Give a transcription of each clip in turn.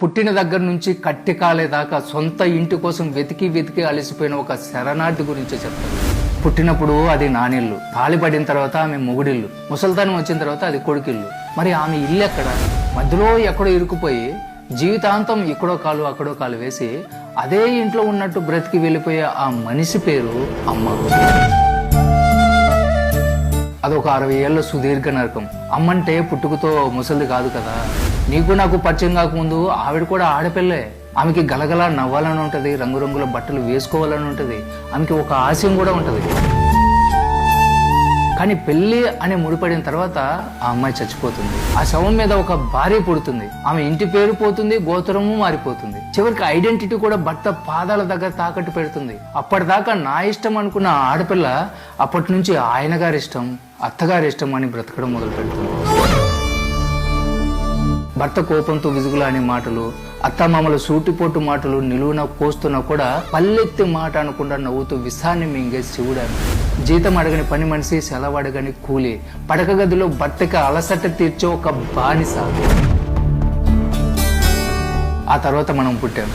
పుట్టిన దగ్గర నుంచి కట్టి కాలేదాకా సొంత ఇంటి కోసం వెతికి వెతికి అలసిపోయిన ఒక శరణార్థి గురించి చెప్తాను. పుట్టినప్పుడు అది నానిల్లు, తాళిపడిన తర్వాత ఆమె మొగుడిల్లు, ముసల్తానం వచ్చిన తర్వాత అది కొడుకిల్లు. మరి ఆమె ఇల్లు ఎక్కడ? మధ్యలో ఎక్కడో ఇరుకుపోయి జీవితాంతం ఇక్కడో కాలు అక్కడో కాలు వేసి అదే ఇంట్లో ఉన్నట్టు బ్రతికి వెళ్ళిపోయే ఆ మనిషి పేరు అమ్మ. అదొక 60 ఏళ్ళ సుదీర్ఘ నరకం. అమ్మంటే పుట్టుకతో ముసలిది కాదు కదా. నీకు నాకు పరిచయం కాకముందు ఆవిడ కూడా ఆడపిల్లే. ఆమెకి గలగల నవ్వాలని ఉంటది, రంగురంగుల బట్టలు వేసుకోవాలని ఉంటది, ఆమెకి ఒక ఆశయం కూడా ఉంటది. కానీ పెళ్లి అని ముడిపడిన తర్వాత ఆ అమ్మాయి చచ్చిపోతుంది. ఆ శవం మీద ఒక భార్య పుడుతుంది. ఆమె ఇంటి పేరు పోతుంది, గోత్రము మారిపోతుంది. చివరికి ఐడెంటిటీ కూడా భర్త పాదాల దగ్గర తాకట్టు పెడుతుంది. అప్పటిదాకా నా ఇష్టం అనుకున్న ఆడపిల్ల అప్పటి నుంచి ఆయన గారి ఇష్టం, అత్తగారి ఇష్టం అని బ్రతకడం మొదలు పెడుతుంది. భర్త కోపంతో విసుగులానే మాటలు, అత్తమామల సూటిపోటు మాటలు నిలువున కోస్తున్నా కూడా పల్లెత్తి మాట అనకుండా నవ్వుతూ విసాన్ని మింగే శివుడాను. జీతం అడగని పని మనిషి, సెలవు అడగని కూలి, పడక గదిలో భర్తకి అలసట తీర్చే ఒక బానిస. ఆ తర్వాత మనం పుట్టాం.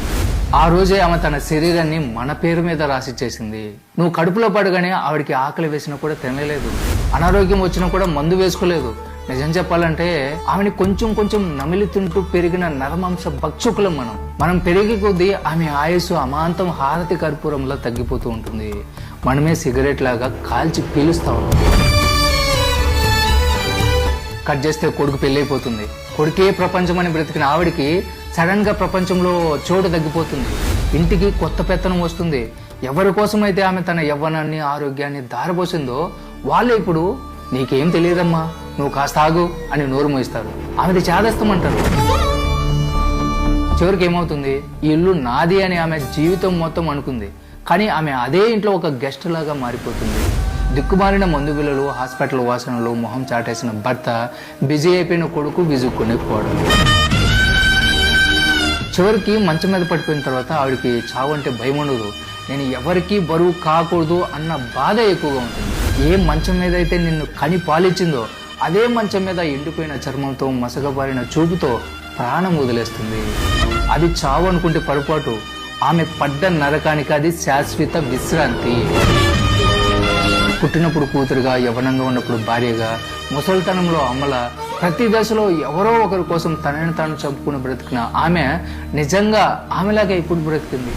ఆ రోజే ఆమె తన శరీరాన్ని మన పేరు మీద రాసి చేసింది. నువ్వు కడుపులో పడగానే ఆవిడికి ఆకలి వేసినా కూడా తినలేదు, అనారోగ్యం వచ్చినా కూడా మందు వేసుకోలేదు. నిజం చెప్పాలంటే ఆమెని కొంచెం కొంచెం నమిలి తింటూ పెరిగిన నరమాంస భక్షకులం మనం పెరిగే కొద్దీ ఆమె ఆయుస్సు అమాంతం హారతి కర్పూరంలో తగ్గిపోతూ ఉంటుంది. మనమే సిగరెట్ లాగా కాల్చి పీలుస్తా ఉన్నాం. కట్ చేస్తే కొడుకు పెళ్ళైపోతుంది. కొడుకే ప్రపంచం అని బ్రతికిన ఆవిడికి సడన్ గా ప్రపంచంలో చోటు తగ్గిపోతుంది. ఇంటికి కొత్త పెత్తనం వస్తుంది. ఎవరి కోసమైతే ఆమె తన యవ్వనాన్ని ఆరోగ్యాన్ని దారపోసిందో వాళ్ళే ఇప్పుడు నీకేం తెలియదమ్మా, నువ్వు కాస్త ఆగు అని నోరు మోయిస్తారు. ఆమెది చేదస్తామంటారు. చివరికి ఏమవుతుంది? ఈ ఇల్లు నాది అని ఆమె జీవితం మొత్తం అనుకుంది. కానీ ఆమె అదే ఇంట్లో ఒక గెస్ట్ లాగా మారిపోతుంది. దిక్కుమాలిన మందు బిల్లలు, హాస్పిటల్ వాసనలు, మొహం చాటేసిన భర్త, బిజీ అయిపోయిన కొడుకు విజుక్కునే పోవడం. చివరికి మంచం మీద పడిపోయిన తర్వాత ఆవిడికి చావు అంటే భయం ఉండదు. నేను ఎవరికీ బరువు కాకూడదు అన్న బాధ ఎక్కువగా ఉంటుంది. ఏ మంచం మీద అయితే నిన్ను కని పాలిచ్చిందో అదే మంచం మీద ఎండిపోయిన చర్మంతో, మసగబారిన చూపుతో ప్రాణం వదిలేస్తుంది. అది చావు అనుకుంటే పొరపాటు. ఆమె పడ్డ నరకానికి అది శాశ్వత విశ్రాంతి. పుట్టినప్పుడు కూతురుగా, యవ్వనంగా ఉన్నప్పుడు భార్యగా, ముసలితనంలో అమ్మల, ప్రతి దశలో ఎవరో ఒకరి కోసం తనని తాను చంపుకుని బ్రతికిన ఆమె నిజంగా ఆమెలాగా ఇప్పుడు బ్రతికింది.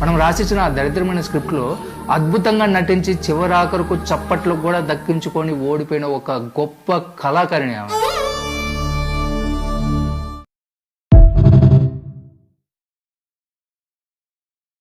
మనం రాసిచ్చిన ఆ దరిద్రమైన స్క్రిప్ట్లో అద్భుతంగా నటించి చివరాఖరుకు చప్పట్లు కూడా దక్కించుకొని ఓడిపోయిన ఒక గొప్ప కళాకారిణి ఆమె.